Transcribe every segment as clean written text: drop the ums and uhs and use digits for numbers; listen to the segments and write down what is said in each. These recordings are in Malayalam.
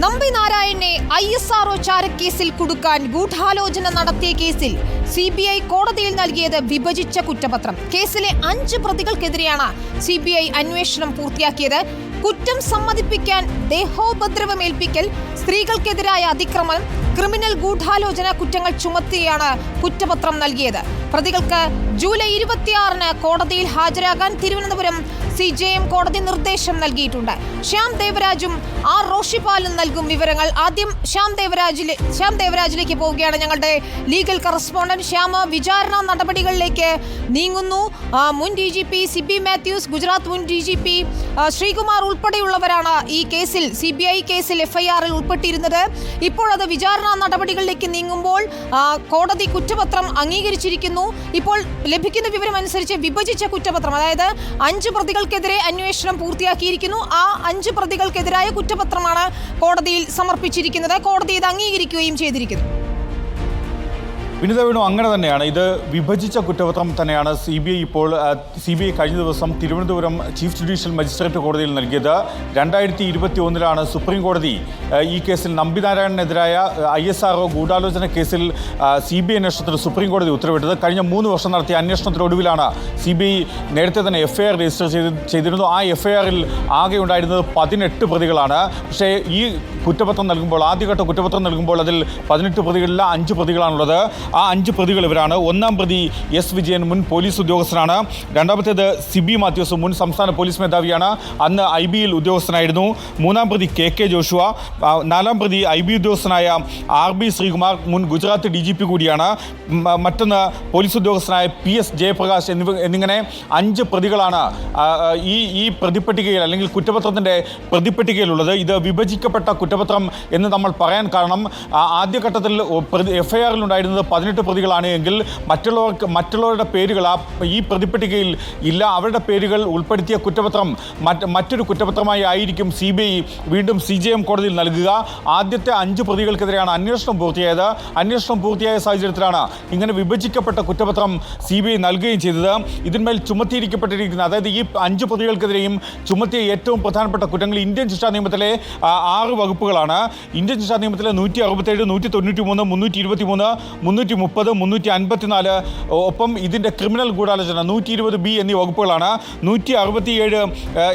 നമ്പി നാരായണനെ ISRO ചാരക്കേസിൽ കുടുക്കാൻ ഗൂഢാലോചന നടത്തിയ കേസിൽ CBI കോടതിയിൽ നൽകിയത് വിഭജിച്ച കുറ്റപത്രം. കേസിലെ 5 പ്രതികൾക്കെതിരെയാണ് CBI അന്വേഷണം പൂർത്തിയാക്കിയത്. കുറ്റം സമ്മതിപ്പിക്കാൻ ദേഹോപദ്രവമേൽപ്പിക്കൽ, സ്ത്രീകൾക്കെതിരായ അതിക്രമം, ക്രിമിനൽ ഗൂഢാലോചന കുറ്റങ്ങൾ ചുമത്തിയാണ് കുറ്റപത്രം നൽകിയത്. പ്രതികൾക്ക് ജൂലൈ 26-ന് കോടതിയിൽ ഹാജരാകാൻ തിരുവനന്തപുരം CJM കോടതി നിർദ്ദേശം നൽകിയിട്ടുണ്ട്. ശ്യാം ദേവരാജും R റോഷിപാലും നൽകും വിവരങ്ങൾ. ആദ്യം ശ്യാം ദേവരാജിലേക്ക് പോവുകയാണ് ഞങ്ങളുടെ ലീഗൽ കറസ്പോണ്ടന്റ്. ശ്യാം, വിചാരണ നടപടികളിലേക്ക് നീങ്ങുന്നു. മുൻ DGP CP മാത്യൂസ്, ഗുജറാത്ത് മുൻ DGP ശ്രീകുമാർ ഉൾപ്പെടെയുള്ളവരാണ് ഈ കേസിൽ CBI കേസിൽ FIR-ൽ ഉൾപ്പെട്ടിരുന്നത്. ഇപ്പോഴത് വിചാരണ നടപടികളിലേക്ക് നീങ്ങുമ്പോൾ കോടതി കുറ്റപത്രം അംഗീകരിച്ചിരിക്കുന്നു. ഇപ്പോൾ ലഭിക്കുന്ന വിവരം അനുസരിച്ച് വിഭജിച്ച കുറ്റപത്രം, അതായത് 5 പ്രതികൾക്കെതിരെ അന്വേഷണം പൂർത്തിയാക്കിയിരിക്കുന്നു. ആ 5 പ്രതികൾക്കെതിരായ കുറ്റപത്രമാണ് കോടതിയിൽ സമർപ്പിച്ചിരിക്കുന്നത്. കോടതി ഇത് അംഗീകരിക്കുകയും ചെയ്തിരിക്കുന്നു. വിനിത വേണു, അങ്ങനെ തന്നെയാണ്. ഇത് വിഭജിച്ച കുറ്റപത്രം തന്നെയാണ് CBI കഴിഞ്ഞ ദിവസം തിരുവനന്തപുരം ചീഫ് ജുഡീഷ്യൽ മജിസ്ട്രേറ്റ് കോടതിയിൽ നൽകിയത്. 2021 സുപ്രീം കോടതി ഈ കേസിൽ നമ്പി നാരായണനെതിരായ ISRO ഗൂഢാലോചന കേസിൽ CBI അന്വേഷണത്തിന് സുപ്രീം കോടതി ഉത്തരവിട്ടത്. കഴിഞ്ഞ 3 വർഷം നടത്തിയ അന്വേഷണത്തിനൊടുവിലാണ് CBI നേരത്തെ തന്നെ FIR രജിസ്റ്റർ ചെയ്തിരുന്നു. ആ FIR-ൽ ആകെ ഉണ്ടായിരുന്നത് 18 പ്രതികളാണ്. പക്ഷേ ഈ കുറ്റപത്രം നൽകുമ്പോൾ, ആദ്യഘട്ട കുറ്റപത്രം നൽകുമ്പോൾ അതിൽ 18 പ്രതികളിൽ 5 പ്രതികളാണുള്ളത്. ആ 5 പ്രതികൾ ഇവരാണ്. 1-ാം പ്രതി S വിജയൻ, മുൻ പോലീസ് ഉദ്യോഗസ്ഥനാണ്. 2-ാമത്തേത് CB മാത്യൂസ്, മുൻ സംസ്ഥാന പോലീസ് മേധാവിയാണ്, അന്ന് IB-യിൽ ഉദ്യോഗസ്ഥനായിരുന്നു. 3-ാം പ്രതി KK ജോഷുവ. 4-ാം പ്രതി IB ഉദ്യോഗസ്ഥനായ RB ശ്രീകുമാർ, മുൻ ഗുജറാത്ത് DGP കൂടിയാണ്. മറ്റൊന്ന് പോലീസ് ഉദ്യോഗസ്ഥനായ PS ജയപ്രകാശ് എന്നിങ്ങനെ 5 പ്രതികളാണ് ഈ പ്രതിപ്പട്ടികയിൽ അല്ലെങ്കിൽ കുറ്റപത്രത്തിൻ്റെ പ്രതിപ്പട്ടികയിലുള്ളത്. ഇത് വിഭജിക്കപ്പെട്ട കുറ്റപത്രം എന്ന് നമ്മൾ പറയാൻ കാരണം, ആദ്യഘട്ടത്തിൽ FIR-ൽ ഉണ്ടായിരുന്നത് 18 പ്രതികളാണ് എങ്കിൽ മറ്റുള്ളവരുടെ പേരുകൾ ഈ പ്രതിപ്പട്ടികയിൽ ഇല്ല. അവരുടെ പേരുകൾ ഉൾപ്പെടുത്തിയ കുറ്റപത്രം മറ്റൊരു കുറ്റപത്രമായി ആയിരിക്കും CBI വീണ്ടും CJM കോടതിയിൽ നൽകുക. ആദ്യത്തെ 5 പ്രതികൾക്കെതിരെയാണ് അന്വേഷണം പൂർത്തിയായത്. അന്വേഷണം പൂർത്തിയായ സാഹചര്യത്തിലാണ് ഇങ്ങനെ വിഭജിക്കപ്പെട്ട കുറ്റപത്രം CBI നൽകുകയും ചെയ്തത്. ഇതിന്മേൽ ചുമത്തിയിരിക്കപ്പെട്ടിരിക്കുന്ന, അതായത് ഈ 5 പ്രതികൾക്കെതിരെയും ചുമത്തിയ ഏറ്റവും പ്രധാനപ്പെട്ട കുറ്റങ്ങൾ ഇന്ത്യൻ ശിക്ഷാ നിയമത്തിലെ 6 വകുപ്പുകളാണ്. ഇന്ത്യൻ ശിക്ഷാ നിയമത്തിലെ 167, 193, 323, 330, 354, ഒപ്പം ഇതിൻ്റെ ക്രിമിനൽ ഗൂഢാലോചന 120B എന്നീ വകുപ്പുകളാണ്. 167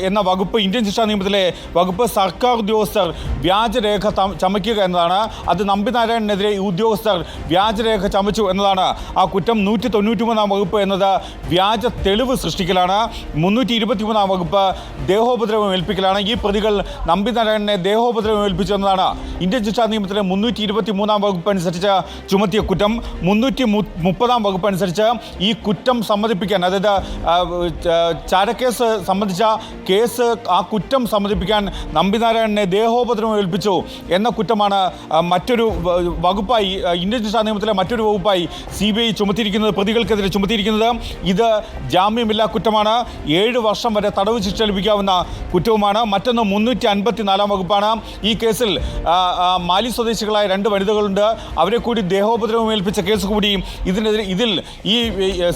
എന്ന വകുപ്പ്, ഇന്ത്യൻ ശിക്ഷാ നിയമത്തിലെ വകുപ്പ്, സർക്കാർ ഉദ്യോഗസ്ഥർ വ്യാജരേഖ ചമയ്ക്കുക എന്നതാണ്. അത് നമ്പി നാരായണനെതിരെ ഉദ്യോഗസ്ഥർ വ്യാജരേഖ ചമച്ചു എന്നതാണ് ആ കുറ്റം. 193-ാം വകുപ്പ് എന്നത് വ്യാജ തെളിവ് സൃഷ്ടിക്കലാണ്. 323-ാം വകുപ്പ് ദേഹോപദ്രവം ഏൽപ്പിക്കലാണ്. ഈ പ്രതികൾ നമ്പി നാരായണനെ ദേഹോപദ്രവം ഏൽപ്പിച്ചു എന്നതാണ് ഇന്ത്യൻ ശിക്ഷാ നിയമത്തിലെ 323-ാം വകുപ്പ് അനുസരിച്ച് ചുമത്തിയ കുറ്റം. 330-ാം വകുപ്പ് അനുസരിച്ച് ഈ കുറ്റം സമ്മതിപ്പിക്കാൻ, അതായത് ചാരക്കേസ് സംബന്ധിച്ച കേസ്, ആ കുറ്റം സമ്മതിപ്പിക്കാൻ നമ്പി നാരായണനെ ദേഹോപദ്രവം ഏൽപ്പിച്ചു എന്ന കുറ്റമാണ് മറ്റൊരു വകുപ്പായി, ഇന്ത്യൻ ശിക്ഷാ നിയമത്തിലെ മറ്റൊരു വകുപ്പായി CBI ചുമത്തിയിരിക്കുന്നത്, പ്രതികൾക്കെതിരെ ചുമത്തിയിരിക്കുന്നത്. ഇത് ജാമ്യമില്ലാ കുറ്റമാണ്. 7 വർഷം വരെ തടവ് ശിക്ഷ ലഭിക്കാവുന്ന കുറ്റവുമാണ്. മറ്റൊന്ന് 354-ാം വകുപ്പാണ്. ഈ കേസിൽ മാലി സ്വദേശികളായ 2 വനിതകളുണ്ട്. അവരെ കൂടി ദേഹോപദ്രവം ഏൽപ്പിച്ച കേസ് കൂടി ഇതിൽ ഈ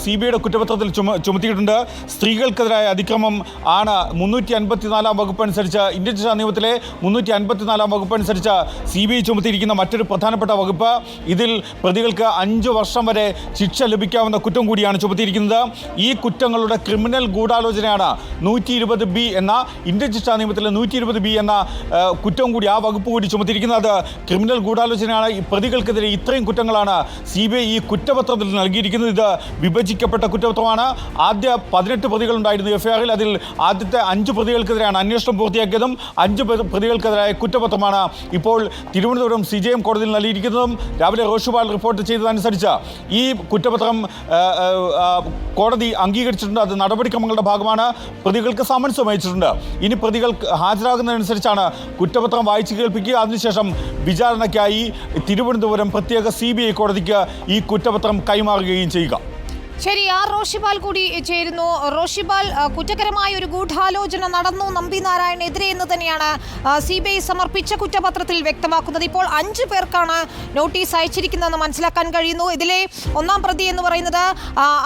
CBIയുടെ കുറ്റപത്രത്തിൽ ചുമത്തിയിട്ടുണ്ട്. സ്ത്രീകൾക്കെതിരായ അതിക്രമം ആണ് 354-ാം വകുപ്പ് അനുസരിച്ച്, ഇന്ത്യൻ ശിക്ഷാ നിയമത്തിലെ 354-ാം വകുപ്പ് അനുസരിച്ച് CBI ചുമത്തിയിരിക്കുന്ന മറ്റൊരു പ്രധാനപ്പെട്ട വകുപ്പ്. ഇതിൽ പ്രതികൾക്ക് 5 വർഷം വരെ ശിക്ഷ ലഭിക്കാവുന്ന കുറ്റം കൂടിയാണ് ചുമത്തിയിരിക്കുന്നത്. ഈ കുറ്റങ്ങളുടെ ക്രിമിനൽ ഗൂഢാലോചനയാണ് 120B എന്ന, ഇന്ത്യൻ ശിക്ഷാ നിയമത്തിലെ 120B എന്ന കുറ്റം കൂടി, ആ വകുപ്പ് കൂടി ചുമത്തിയിരിക്കുന്നത്. അത് ക്രിമിനൽ ഗൂഢാലോചനയാണ്. ഈ പ്രതികൾക്കെതിരെ ഇത്രയും കുറ്റങ്ങളാണ് CBI ഈ കുറ്റപത്രത്തിൽ നൽകിയിരിക്കുന്നത്. ഇത് വിഭജിക്കപ്പെട്ട കുറ്റപത്രമാണ്. ആദ്യ 18 പ്രതികളുണ്ടായിരുന്നു FIR-ൽ. അതിൽ ആദ്യത്തെ 5 പ്രതികൾക്കെതിരെയാണ് അന്വേഷണം പൂർത്തിയാക്കിയതും. 5 പ്രതികൾക്കെതിരായ കുറ്റപത്രമാണ് ഇപ്പോൾ തിരുവനന്തപുരം CJM കോടതിയിൽ നൽകിയിരിക്കുന്നതും. രാവിലെ റോഷിപാൽ റിപ്പോർട്ട് ചെയ്തതനുസരിച്ച് ഈ കുറ്റപത്രം കോടതി അംഗീകരിച്ചിട്ടുണ്ട്. അത് നടപടിക്രമങ്ങളുടെ ഭാഗമാണ്. പ്രതികൾക്ക് സമൻസും അയച്ചിട്ടുണ്ട്. ഇനി പ്രതികൾ ഹാജരാകുന്നതനുസരിച്ചാണ് കുറ്റപത്രം വായിച്ചു കേൾപ്പിക്കുക. അതിനുശേഷം വിചാരണയ്ക്കായി തിരുവനന്തപുരം പ്രത്യേക CBI കോടതിക്ക് ഈ കുറ്റപത്രം കൈമാറുകയും ചെയ്യുക. ശരി, ആർ റോഷിപാൽ കൂടി ചേരുന്നു. റോഷിപാൽ, കുറ്റകരമായ ഒരു ഗൂഢാലോചന നടന്നു നമ്പി നാരായണനെതിരെ എന്ന് തന്നെയാണ് CBI സമർപ്പിച്ച കുറ്റപത്രത്തിൽ വ്യക്തമാക്കുന്നത്. ഇപ്പോൾ 5 പേർക്കാണ് നോട്ടീസ് അയച്ചിരിക്കുന്നതെന്ന് മനസ്സിലാക്കാൻ കഴിയുന്നു. ഇതിലെ ഒന്നാം പ്രതി എന്ന് പറയുന്നത്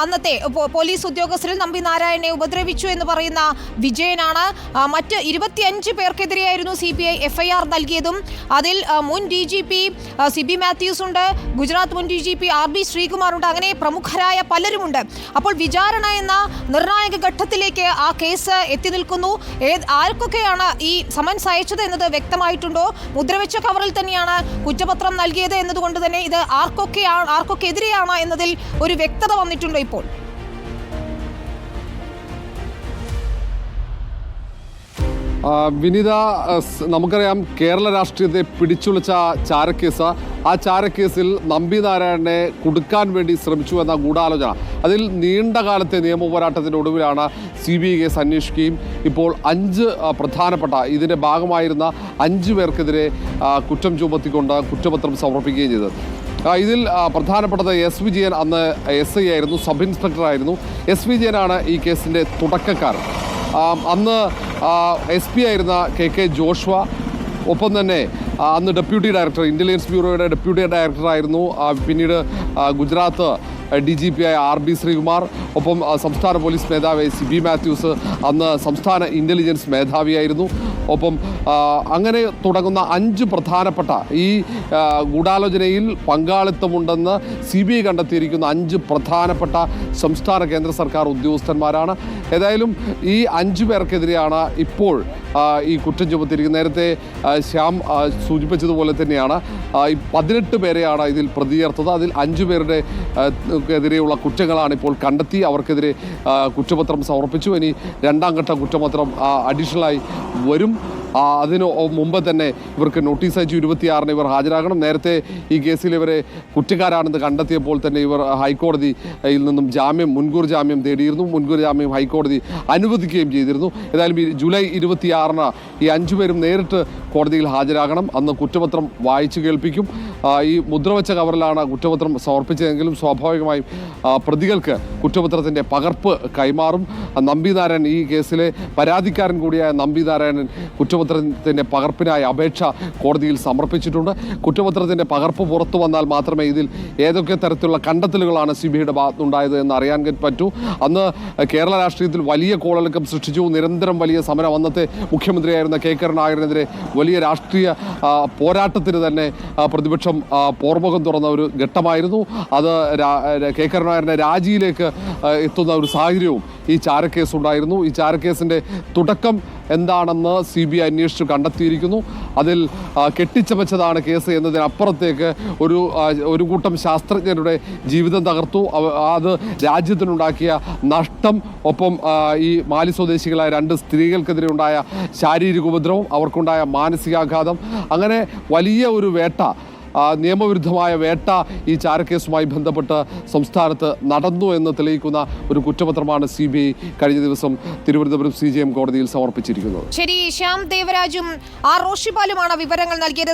അന്നത്തെ പോലീസ് ഉദ്യോഗസ്ഥരിൽ നമ്പി നാരായണനെ ഉപദ്രവിച്ചു എന്ന് പറയുന്ന വിജയനാണ്. മറ്റ് 25 പേർക്കെതിരെയായിരുന്നു CBI FIR നൽകിയതും. അതിൽ മുൻ DGP CB മാത്യൂസ് ഉണ്ട്, ഗുജറാത്ത് മുൻ DGP RB ശ്രീകുമാർ ഉണ്ട്, അങ്ങനെ പ്രമുഖരായ പലരും. അപ്പോൾ വിചാരണ എന്ന നിർണായക ഘട്ടത്തിലേക്ക് ആ കേസ് എത്തി നിൽക്കുന്നു. ആർക്കൊക്കെയാണ് ഈ സമൻസ് അയച്ചത് എന്നത് വ്യക്തമായിട്ടുണ്ടോ? മുദ്രവെച്ച കവറിൽ തന്നെയാണ് കുറ്റപത്രം നൽകിയത് എന്നതുകൊണ്ട് തന്നെ ഇത് ആർക്കൊക്കെതിരെയാണ് എന്നതിൽ ഒരു വ്യക്തത വന്നിട്ടുണ്ടോ ഇപ്പോൾ? വിനിത, നമുക്കറിയാം കേരള രാഷ്ട്രീയത്തെ പിടിച്ചുലച്ച ചാരക്കേസ്. ആ ചാരക്കേസിൽ നമ്പി നാരായണനെ കുടുക്കാൻ വേണ്ടി ശ്രമിച്ചു എന്ന ഗൂഢാലോചന, അതിൽ നീണ്ട കാലത്തെ നിയമ പോരാട്ടത്തിൻ്റെ ഒടുവിലാണ് CBI കേസ് അന്വേഷിക്കുകയും ഇപ്പോൾ 5 പ്രധാനപ്പെട്ട ഇതിൻ്റെ ഭാഗമായിരുന്ന 5 പേർക്കെതിരെ കുറ്റം ചുമത്തിക്കൊണ്ട് കുറ്റപത്രം സമർപ്പിക്കുകയും ചെയ്തത്. ഇതിൽ പ്രധാനപ്പെട്ടത് S. വിജയൻ, അന്ന് SI ആയിരുന്നു, സബ് ഇൻസ്പെക്ടറായിരുന്നു. S. വിജയനാണ് ഈ കേസിൻ്റെ തുടക്കക്കാരൻ. അന്ന് SP ആയിരുന്ന KK ജോഷ്വ, ഒപ്പം തന്നെ അന്ന് ഡെപ്യൂട്ടി ഡയറക്ടർ, ഇൻ്റലിജൻസ് ബ്യൂറോയുടെ ഡെപ്യൂട്ടി ഡയറക്ടറായിരുന്നു. പിന്നീട് ഗുജറാത്ത് DGP ആയ RB ശ്രീകുമാർ, ഒപ്പം സംസ്ഥാന പോലീസ് മേധാവി CB മാത്യൂസ്, അന്ന് സംസ്ഥാന ഇൻ്റലിജൻസ് മേധാവിയായിരുന്നു. ഒപ്പം അങ്ങനെ തുടങ്ങുന്ന 5 പ്രധാനപ്പെട്ട ഈ ഗൂഢാലോചനയിൽ പങ്കാളിത്തമുണ്ടെന്ന് CBI കണ്ടെത്തിയിരിക്കുന്ന 5 പ്രധാനപ്പെട്ട സംസ്ഥാന കേന്ദ്ര സർക്കാർ ഉദ്യോഗസ്ഥന്മാരാണ്. ഏതായാലും ഈ 5 പേർക്കെതിരെയാണ് ഇപ്പോൾ ഈ കുറ്റം ചുമത്തിയിരിക്കുന്നത്. നേരത്തെ ശ്യാം സൂചിപ്പിച്ചതുപോലെ തന്നെയാണ് 18 പേരെയാണ് ഇതിൽ പ്രതി ചേർത്തത്. അതിൽ 5 പേരുടെ എതിരെയുള്ള കുറ്റങ്ങളാണ് ഇപ്പോൾ കണ്ടെത്തി അവർക്കെതിരെ കുറ്റപത്രം സമർപ്പിച്ചു. ഇനി 2ാം ഘട്ട കുറ്റപത്രം അഡീഷണലായി വരും. അതിന് മുമ്പ് തന്നെ ഇവർക്ക് നോട്ടീസ് അയച്ചു. 26-ന് ഇവർ ഹാജരാകണം. നേരത്തെ ഈ കേസിൽ ഇവരെ കുറ്റക്കാരാണെന്ന് കണ്ടെത്തിയപ്പോൾ തന്നെ ഇവർ ഹൈക്കോടതിയിൽ നിന്നും മുൻകൂർ ജാമ്യം തേടിയിരുന്നു. മുൻകൂർ ജാമ്യം ഹൈക്കോടതി അനുവദിക്കുകയും ചെയ്തിരുന്നു. ഏതായാലും ജൂലൈ 26-ന് ഈ 5 പേരും നേരിട്ട് കോടതിയിൽ ഹാജരാകണം. അന്ന് കുറ്റപത്രം വായിച്ചു കേൾപ്പിക്കും. ഈ മുദ്രവെച്ച കവറിലാണ് കുറ്റപത്രം സമർപ്പിച്ചതെങ്കിലും സ്വാഭാവികമായും പ്രതികൾക്ക് കുറ്റപത്രത്തിൻ്റെ പകർപ്പ് കൈമാറും. നമ്പി നാരായണൻ, ഈ കേസിലെ പരാതിക്കാരൻ കൂടിയായ നമ്പി നാരായണൻ കുറ്റപത്രത്തിൻ്റെ പകർപ്പിനായി അപേക്ഷ കോടതിയിൽ സമർപ്പിച്ചിട്ടുണ്ട്. കുറ്റപത്രത്തിൻ്റെ പകർപ്പ് പുറത്തു വന്നാൽ മാത്രമേ ഇതിൽ ഏതൊക്കെ തരത്തിലുള്ള കണ്ടെത്തലുകളാണ് CBIയുടെ ഭാഗത്തുണ്ടായത് എന്ന് അറിയാൻ പറ്റൂ. അന്ന് കേരള രാഷ്ട്രീയത്തിൽ വലിയ കോളിളക്കം സൃഷ്ടിച്ചു. നിരന്തരം വലിയ സമരം. അന്നത്തെ മുഖ്യമന്ത്രിയായിരുന്ന KK നായകനെതിരെ വലിയ രാഷ്ട്രീയ പോരാട്ടത്തിന് തന്നെ പ്രതിപക്ഷം പോർമുഖം തുറന്ന ഒരു ഘട്ടമായിരുന്നു. അത് KK നായരുടെ രാജിയിലേക്ക് എത്തുന്ന ഒരു സാഹചര്യവും ഈ ചാരക്കേസ് ഉണ്ടായിരുന്നു. ഈ ചാരക്കേസിൻ്റെ തുടക്കം എന്താണെന്ന് CBI അന്വേഷിച്ചു കണ്ടെത്തിയിരിക്കുന്നു. അതിൽ കെട്ടിച്ചമച്ചതാണ് കേസ് എന്നതിനപ്പുറത്തേക്ക് ഒരു കൂട്ടം ശാസ്ത്രജ്ഞരുടെ ജീവിതം തകർത്തു. അത് രാജ്യത്തിനുണ്ടാക്കിയ നഷ്ടം, ഒപ്പം ഈ മാലി സ്വദേശികളായ 2 സ്ത്രീകൾക്കെതിരെ ഉണ്ടായ ശാരീരിക ഉപദ്രവം, അവർക്കുണ്ടായ മാനസികാഘാതം, അങ്ങനെ വലിയ ഒരു വേട്ട, നിയമവിരുദ്ധമായ വേട്ട ഈ ചാരക്കേസുമായി ബന്ധപ്പെട്ട് സംസ്ഥാനത്ത് നടന്നു എന്ന് തെളിയിക്കുന്ന ഒരു കുറ്റപത്രമാണ് CBI കഴിഞ്ഞ ദിവസം തിരുവനന്തപുരം CJM കോടതിയിൽ സമർപ്പിച്ചിരിക്കുന്നത്. ശരി, ശ്യാം ദേവരാജും ആർ റോഷിപാലുമാണ് വിവരങ്ങൾ നൽകിയത്.